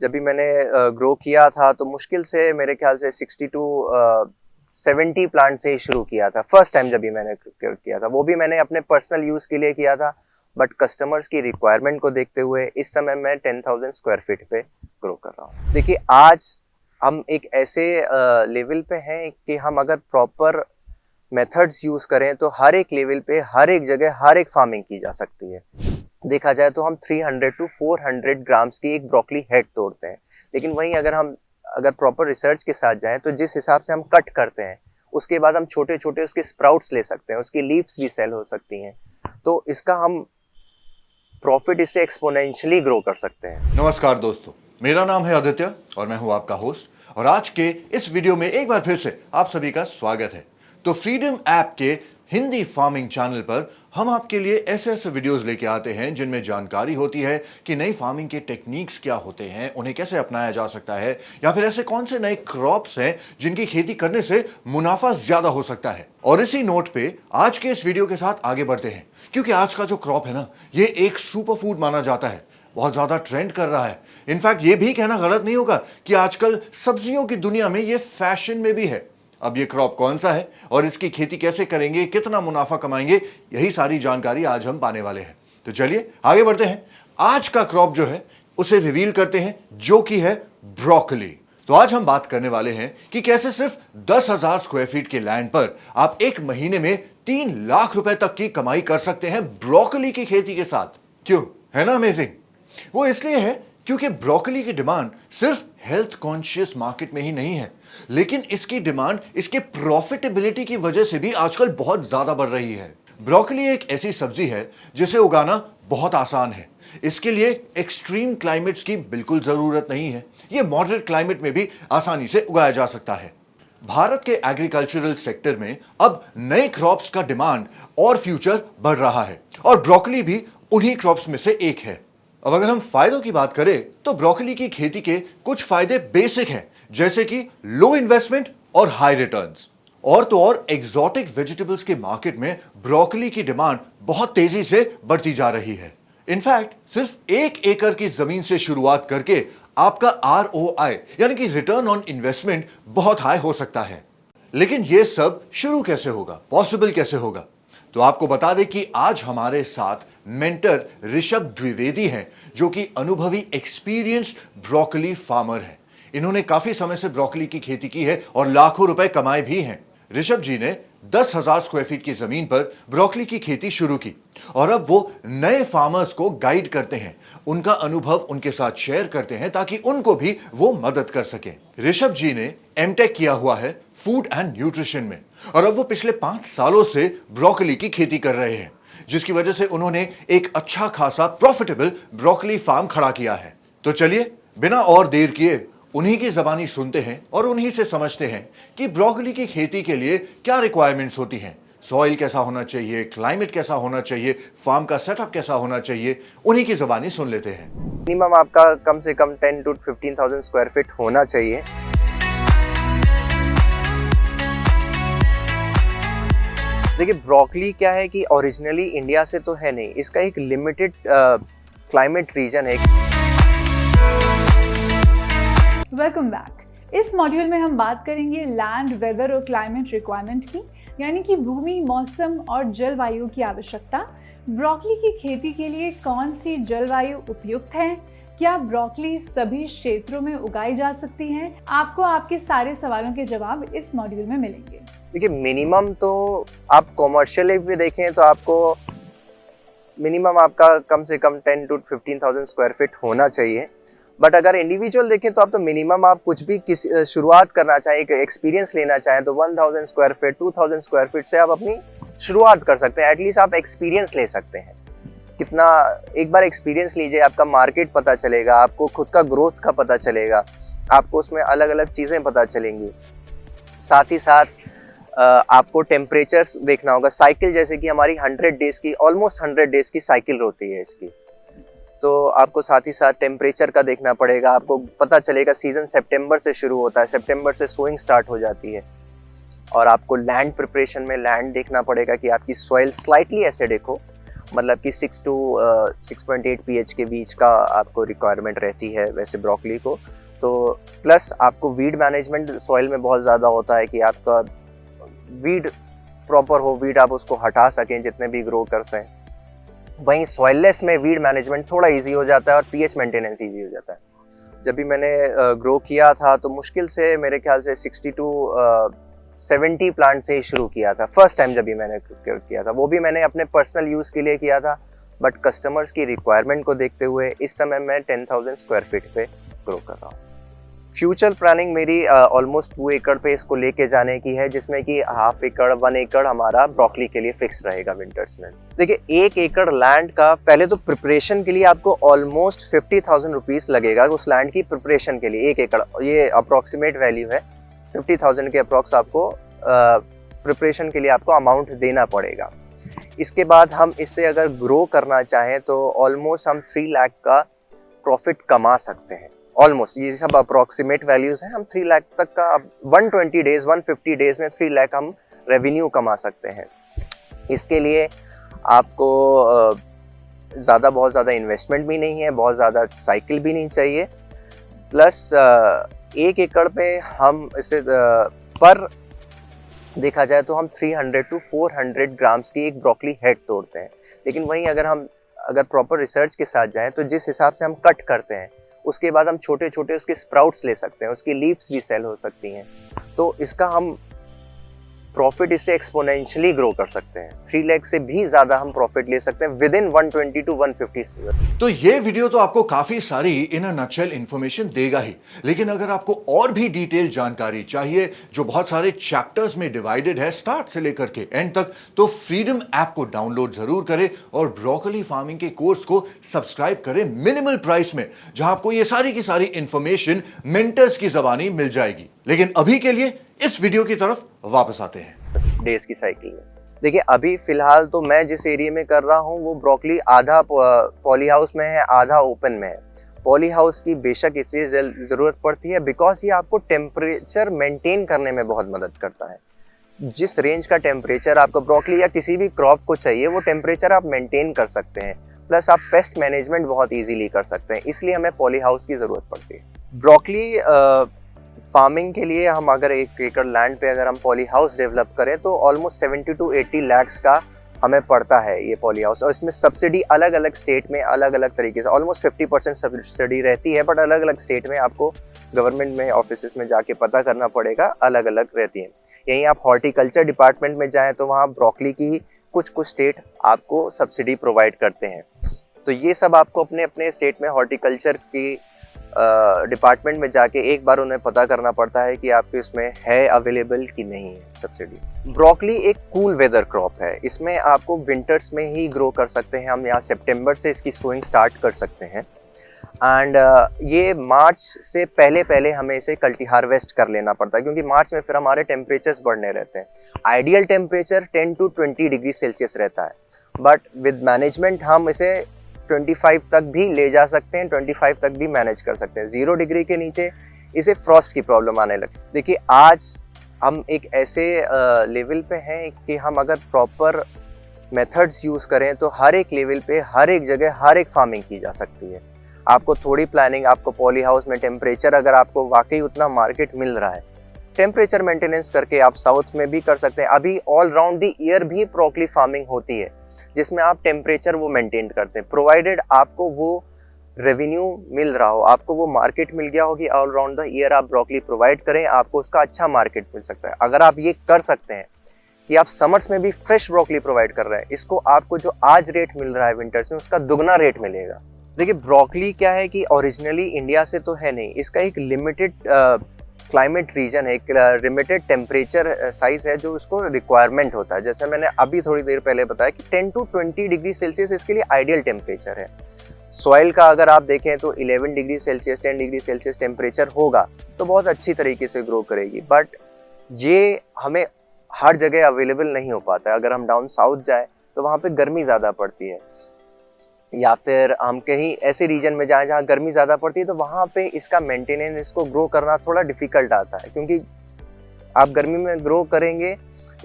जब भी मैंने ग्रो किया था तो मुश्किल से मेरे ख्याल से 60 टू 70 प्लांट से ही शुरू किया था। फर्स्ट टाइम जब भी मैंने किया था, वो भी मैंने अपने पर्सनल यूज के लिए किया था, बट कस्टमर्स की रिक्वायरमेंट को देखते हुए इस समय मैं 10,000 स्क्वायर फीट पे ग्रो कर रहा हूँ। देखिए, आज हम एक ऐसे लेवल पे हैं कि हम अगर प्रॉपर मेथड्स यूज करें तो हर एक लेवल पे, हर एक जगह, हर एक फार्मिंग की जा सकती है। देखा जाए तो हम 300 टू 400 ग्राम्स की एक ब्रोकली हेड तोड़ते हैं, लेकिन वहीं अगर प्रॉपर रिसर्च के साथ जाएं तो जिस हिसाब से हम कट करते हैं, उसके बाद हम छोटे छोटे उसके स्प्राउट्स ले सकते हैं, उसकी लीव्स भी सेल हो सकती हैं, तो इसका हम प्रॉफिट इससे एक्सपोनेंशियली ग्रो कर सकते हैं। नमस्कार दोस्तों, मेरा नाम है आदित्य और मैं हूं आपका होस्ट। और आज के इस वीडियो में एक बार फिर से आप सभी का स्वागत है। तो फ्रीडम ऐप के हिंदी फार्मिंग चैनल पर हम आपके लिए ऐसे ऐसे वीडियोस लेके आते हैं जिनमें जानकारी होती है कि नई फार्मिंग के टेक्निक्स क्या होते हैं, उन्हें कैसे अपनाया जा सकता है, या फिर ऐसे कौन से नए क्रॉप्स हैं जिनकी खेती करने से मुनाफा ज्यादा हो सकता है। और इसी नोट पे आज के इस वीडियो के साथ आगे बढ़ते हैं, क्योंकि आज का जो क्रॉप है ना, ये एक सुपर फूड माना जाता है, बहुत ज्यादा ट्रेंड कर रहा है। इनफैक्ट ये भी कहना गलत नहीं होगा कि आजकल सब्जियों की दुनिया में ये फैशन में भी है। अब ये क्रॉप कौन सा है और इसकी खेती कैसे करेंगे, कितना मुनाफा कमाएंगे, यही सारी जानकारी आज हम पाने वाले हैं। तो चलिए आगे बढ़ते हैं। आज का क्रॉप जो है उसे रिवील करते हैं, जो कि है ब्रोकली। तो आज हम बात करने वाले हैं कि कैसे सिर्फ 10,000 स्क्वायर फीट के लैंड पर आप एक महीने में 3 लाख रुपए तक की कमाई कर सकते हैं ब्रोकली की खेती के साथ। क्यों, है ना अमेजिंग? वो इसलिए है क्योंकि ब्रोकली की डिमांड सिर्फ हेल्थ कॉन्शियस मार्केट में ही नहीं है, लेकिन इसकी डिमांड इसके प्रॉफिटेबिलिटी की वजह से भी आजकल बहुत ज्यादा बढ़ रही है। ब्रोकली एक ऐसी सब्जी है जिसे उगाना बहुत आसान है। इसके लिए एक्सट्रीम क्लाइमेट्स की बिल्कुल जरूरत नहीं है। यह मॉडरेट क्लाइमेट में भी आसानी से उगाया जा सकता है। भारत के एग्रीकल्चरल सेक्टर में अब नए क्रॉप्स का डिमांड और फ्यूचर बढ़ रहा है, और ब्रोकली भी उन्हीं क्रॉप्स में से एक है। अब अगर हम फायदों की बात करें तो ब्रोकली की खेती के कुछ फायदे बेसिक हैं, जैसे कि लो इन्वेस्टमेंट और हाई रिटर्न्स। और तो और एग्जॉटिक वेजिटेबल्स के मार्केट में ब्रोकली की डिमांड बहुत तेजी से बढ़ती जा रही है। इनफैक्ट सिर्फ 1 एकड़ की जमीन से शुरुआत करके आपका ROI यानी कि रिटर्न ऑन इन्वेस्टमेंट बहुत हाई हो सकता है। लेकिन यह सब शुरू कैसे होगा, पॉसिबल कैसे होगा? तो आपको बता दें कि आज हमारे साथ मेंटर ऋषभ द्विवेदी हैं, जो कि अनुभवी एक्सपीरियंस्ड ब्रोकली फार्मर हैं। इन्होंने काफी समय से ब्रोकली की खेती की है और लाखों रुपए कमाए भी हैं। ऋषभ जी ने 10,000 स्क्वायर फीट की जमीन पर ब्रोकली की खेती शुरू की, और अब वो नए फार्मर्स को गाइड करते हैं, उनका अनुभव उनके साथ शेयर करते हैं ताकि उनको भी वो मदद कर सकें। ऋषभ जी ने एमटेक किया हुआ है फूड एंड न्यूट्रिशन में, और अब वो पिछले 5 सालों से ब्रोकली की खेती कर रहे हैं, जिसकी वजह से उन्होंने एक अच्छा खासा प्रॉफिटेबल ब्रोकली फार्म खड़ा किया है। तो चलिए बिना और देर किए उन्हीं की जबानी सुनते हैं और उन्हीं से समझते हैं कि ब्रोकली की खेती के लिए क्या रिक्वायरमेंट्स होती हैं, सॉइल कैसा होना चाहिए, क्लाइमेट कैसा होना चाहिए, फार्म का सेटअप कैसा होना चाहिए। उन्हीं की जबानी सुन लेते हैं। मिनिमम आपका कम से कम 10 टू 15,000 स्क्वायर फीट होना चाहिए। देखिए, ब्रोकली क्या है कि ओरिजिनली इंडिया से तो है नहीं, इसका एक लिमिटेड क्लाइमेट रीजन है। Welcome back. इस मॉड्यूल में हम बात करेंगे लैंड, वेदर और क्लाइमेट रिक्वायरमेंट की, यानी कि भूमि, मौसम और जलवायु की आवश्यकता। ब्रोकली की खेती के लिए कौन सी जलवायु उपयुक्त है? क्या ब्रोकली सभी क्षेत्रों में उगाई जा सकती है? आपको आपके सारे सवालों के जवाब इस मॉड्यूल में मिलेंगे। देखिए, मिनिमम तो आप कॉमर्शियल भी देखें तो आपको मिनिमम आपका कम से कम 10 टू 15,000 स्क्वायर फीट होना चाहिए। बट अगर इंडिविजुअल देखें तो आप तो मिनिमम आप कुछ भी शुरुआत करना चाहें, एक एक्सपीरियंस लेना चाहें तो 1,000 स्क्वायर फीट, 2,000 स्क्वायर फीट से आप अपनी शुरुआत कर सकते हैं। एटलीस्ट आप एक्सपीरियंस ले सकते हैं। कितना, एक बार एक्सपीरियंस लीजिए, आपका मार्केट पता चलेगा, आपको खुद का ग्रोथ का पता चलेगा, आपको उसमें अलग अलग चीज़ें पता चलेंगी। साथ ही साथ आपको टेम्परेचर्स देखना होगा, साइकिल जैसे कि हमारी 100 डेज की, ऑलमोस्ट 100 डेज की साइकिल होती है इसकी, तो आपको साथ ही साथ टेम्परेचर का देखना पड़ेगा। आपको पता चलेगा सीजन सितंबर से शुरू होता है, सितंबर से सोइंग स्टार्ट हो जाती है। और आपको लैंड प्रिपरेशन में लैंड देखना पड़ेगा कि आपकी सॉइल स्लाइटली एसिडिक हो, मतलब कि 6 to 6.8 pH के बीच का आपको रिक्वायरमेंट रहती है वैसे ब्रोकली को। तो प्लस आपको वीड मैनेजमेंट सॉइल में बहुत ज़्यादा होता है कि आपका वीड प्रॉपर हो, वीड आप उसको हटा सकें जितने भी ग्रो कर सकें। वहीं सॉइललेस में वीड मैनेजमेंट थोड़ा इजी हो जाता है और पीएच मेंटेनेंस इजी हो जाता है। जब भी मैंने ग्रो किया था तो मुश्किल से मेरे ख्याल से 60 to 70 प्लांट से ही शुरू किया था फर्स्ट टाइम जब भी मैंने किया था। वो भी मैंने अपने पर्सनल यूज़ के लिए किया था, बट कस्टमर्स की रिक्वायरमेंट को देखते हुए इस समय मैं 10,000 स्क्वायर फीट पे ग्रो कर रहा हूँ। फ्यूचर प्लानिंग मेरी ऑलमोस्ट 2 एकड़ पे इसको लेके जाने की है, जिसमें कि हाफ एकड़ 1 एकड़ हमारा ब्रोकली के लिए फिक्स रहेगा विंटर्स में। देखिए 1 एकड़ लैंड का पहले तो प्रिपरेशन के लिए आपको ऑलमोस्ट 50,000 रुपीज़ लगेगा उस लैंड की प्रिपरेशन के लिए। 1 एकड़ ये अप्रॉक्सीमेट वैल्यू है, 50,000 के अप्रॉक्स आपको प्रिपरेशन के लिए आपको अमाउंट देना पड़ेगा। इसके बाद हम इससे अगर ग्रो करना चाहें तो ऑलमोस्ट हम 3 लाख का प्रॉफिट कमा सकते हैं। ऑलमोस्ट ये सब अप्रॉक्सीमेट वैल्यूज हैं, हम 3 लाख तक का 120 डेज 150 डेज में 3 लाख हम रेवेन्यू कमा सकते हैं। इसके लिए आपको बहुत ज़्यादा इन्वेस्टमेंट भी नहीं है, बहुत ज़्यादा साइकिल भी नहीं चाहिए। प्लस 1 एकड़ पे हम इसे पर देखा जाए तो हम 300 to 400 ग्राम्स की एक ब्रोकली हेड तोड़ते हैं। लेकिन वहीं अगर प्रॉपर रिसर्च के साथ जाएं तो जिस हिसाब से हम कट करते हैं उसके बाद हम छोटे छोटे उसके स्प्राउट्स ले सकते हैं, उसकी लीव्स भी सेल हो सकती हैं। तो इसका हम प्रॉफिट इससे एक्सपोनेंशियली ग्रो कर सकते हैं। 3 लाख से भी ज़्यादा हम प्रॉफिट ले सकते हैं विद इन 120 to 150। तो ये वीडियो तो आपको काफी सारी इन अ नटशेल इंफॉर्मेशन देगा ही, लेकिन अगर आपको और भी डिटेल जानकारी चाहिए जो बहुत सारे चैप्टर्स में डिवाइडेड है स्टार्ट से लेकर के एंड तक, तो फ्रीडम ऐप को डाउनलोड जरूर करें और ब्रोकली फार्मिंग के कोर्स को सब्सक्राइब करें मिनिमल प्राइस में, जहां आपको ये सारी की सारी इंफॉर्मेशन मेंटर्स की जबानी मिल जाएगी। लेकिन अभी के लिए इस वीडियो की तरफ वापस आते हैं। डेज की साइकिल में देखिए अभी फिलहाल तो मैं जिस एरिया में कर रहा हूँ वो ब्रोकली आधा पॉली हाउस में है, आधा ओपन में है। पॉली हाउस की बेशक इसलिए ज़रूरत पड़ती है बिकॉज ये आपको टेम्परेचर मेंटेन करने में बहुत मदद करता है। जिस रेंज का टेम्परेचर आपको ब्रोकली या किसी भी क्रॉप को चाहिए वो टेम्परेचर आप मेंटेन कर सकते हैं। प्लस आप पेस्ट मैनेजमेंट बहुत इजीली कर सकते हैं, इसलिए हमें पॉली हाउस की ज़रूरत पड़ती है। ब्रोकली फार्मिंग के लिए हम अगर 1 एकड़ लैंड पे अगर हम पॉली हाउस डेवलप करें तो ऑलमोस्ट 70 to 80 lakhs का हमें पड़ता है ये पॉली हाउस। और इसमें सब्सिडी अलग अलग स्टेट में अलग अलग तरीके से ऑलमोस्ट 50% सब्सिडी रहती है, बट अलग अलग स्टेट में आपको गवर्नमेंट में ऑफिस में जाके पता करना पड़ेगा, अलग अलग रहती है। यहीं आप हॉर्टिकल्चर डिपार्टमेंट में जाएँ तो वहाँ ब्रोकली की कुछ स्टेट आपको सब्सिडी प्रोवाइड करते हैं। तो ये सब आपको अपने अपने स्टेट में हॉर्टिकल्चर की डिपार्टमेंट में जाके एक बार उन्हें पता करना पड़ता है कि आपके इसमें है अवेलेबल कि नहीं है सब्सिडी। ब्रोकली एक कूल वेदर क्रॉप है, इसमें आपको विंटर्स में ही ग्रो कर सकते हैं। हम यहाँ सितंबर से इसकी सोइंग स्टार्ट कर सकते हैं एंड ये मार्च से पहले हमें इसे कल्टी हार्वेस्ट कर लेना पड़ता है, क्योंकि मार्च में फिर हमारे टेम्परेचर्स बढ़ने रहते हैं। Ideal temperature 10 to 20 degree Celsius रहता है, बट विद मैनेजमेंट हम इसे 25 तक भी ले जा सकते हैं, 25 तक भी मैनेज कर सकते हैं। 0 डिग्री के नीचे इसे फ्रॉस्ट की प्रॉब्लम आने लगी। देखिए आज हम एक ऐसे लेवल पे हैं कि हम अगर प्रॉपर मेथड्स यूज़ करें तो हर एक लेवल पे हर एक जगह हर एक फार्मिंग की जा सकती है। आपको थोड़ी प्लानिंग, आपको पॉली हाउस में टेम्परेचर अगर आपको वाकई उतना मार्केट मिल रहा है, टेम्परेचर मेंटेनेंस करके आप साउथ में भी कर सकते हैं। अभी ऑल राउंड द ईयर भी ब्रोकली फार्मिंग होती है जिसमें आप टेम्परेचर वो मेंटेन करते हैं, प्रोवाइडेड आपको वो रेवेन्यू मिल रहा हो, आपको वो मार्केट मिल गया हो कि ऑल राउंड द ईयर आप ब्रोकली प्रोवाइड करें, आपको उसका अच्छा मार्केट मिल सकता है। अगर आप ये कर सकते हैं कि आप समर्स में भी फ्रेश ब्रोकली प्रोवाइड कर रहे हैं, इसको आपको जो आज रेट मिल रहा है विंटर्स में उसका दुगना रेट मिलेगा। देखिए ब्रोकली क्या है कि ओरिजिनली इंडिया से तो है नहीं, इसका एक लिमिटेड क्लाइमेट रीजन है, एक लिमिटेड टेम्परेचर साइज है जो उसको रिक्वायरमेंट होता है। जैसे मैंने अभी थोड़ी देर पहले बताया कि 10 to 20 डिग्री सेल्सियस इसके लिए आइडियल टेम्परेचर है। सॉइल का अगर आप देखें तो 11 degree Celsius 10 degree Celsius temperature होगा तो बहुत अच्छी तरीके से ग्रो करेगी, बट ये हमें हर जगह अवेलेबल नहीं हो पाता है। अगर हम डाउन साउथ जाए तो वहाँ पे गर्मी ज़्यादा पड़ती है, या फिर हम कहीं ऐसे रीजन में जाएं जहाँ गर्मी ज़्यादा पड़ती है तो वहाँ पे इसका मेंटेनेंस, इसको ग्रो करना थोड़ा डिफिकल्ट आता है, क्योंकि आप गर्मी में ग्रो करेंगे,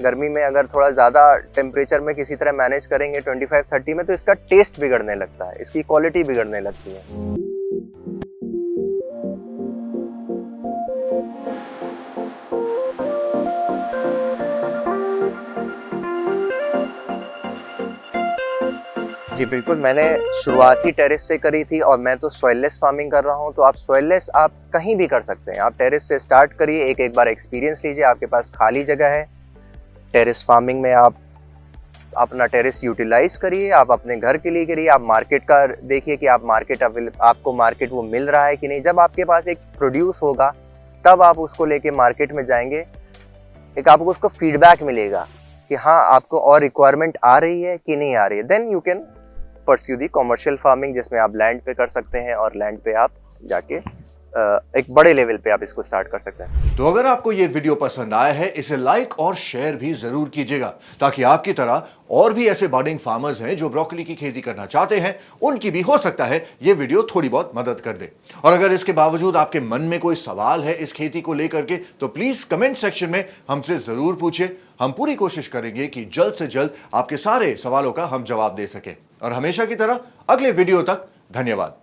गर्मी में अगर थोड़ा ज़्यादा टेम्परेचर में किसी तरह मैनेज करेंगे 25-30 में, तो इसका टेस्ट बिगड़ने लगता है, इसकी क्वालिटी बिगड़ने लगती है। जी बिल्कुल, मैंने शुरुआत ही टेरेस से करी थी और मैं तो सॉइललेस फार्मिंग कर रहा हूँ। तो आप सॉइललेस आप कहीं भी कर सकते हैं। आप टेरेस से स्टार्ट करिए, एक बार एक्सपीरियंस लीजिए। आपके पास खाली जगह है, टेरेस फार्मिंग में आप अपना टेरेस यूटिलाइज करिए। आप अपने घर के लिए करिए। आप मार्केट का देखिए कि आपको मार्केट वो मिल रहा है कि नहीं। जब आपके पास एक प्रोड्यूस होगा तब आप उसको लेके मार्केट में जाएंगे, एक आपको उसको फीडबैक मिलेगा कि हाँ आपको और रिक्वायरमेंट आ रही है कि नहीं आ रही है। Then you can pursue the commercial farming, जिसमें आप लैंड पे कर सकते हैं और लैंड पे आप जाके एक बड़े लेवल पे आप इसको स्टार्ट कर सकते हैं। तो अगर आपको ये वीडियो पसंद आया है, इसे लाइक और शेयर भी जरूर कीजिएगा, ताकि आपकी तरह और भी ऐसे बर्डिंग फार्मर्स हैं जो ब्रोकली की खेती करना चाहते हैं, उनकी भी हो सकता है ये वीडियो थोड़ी बहुत मदद कर दे। और अगर इसके बावजूद आपके मन में कोई सवाल है इस खेती को लेकर के, तो प्लीज कमेंट सेक्शन में हमसे जरूर पूछिए। हम पूरी कोशिश करेंगे कि जल्द से जल्द आपके सारे सवालों का हम जवाब दे सकें। और हमेशा की तरह अगले वीडियो तक धन्यवाद।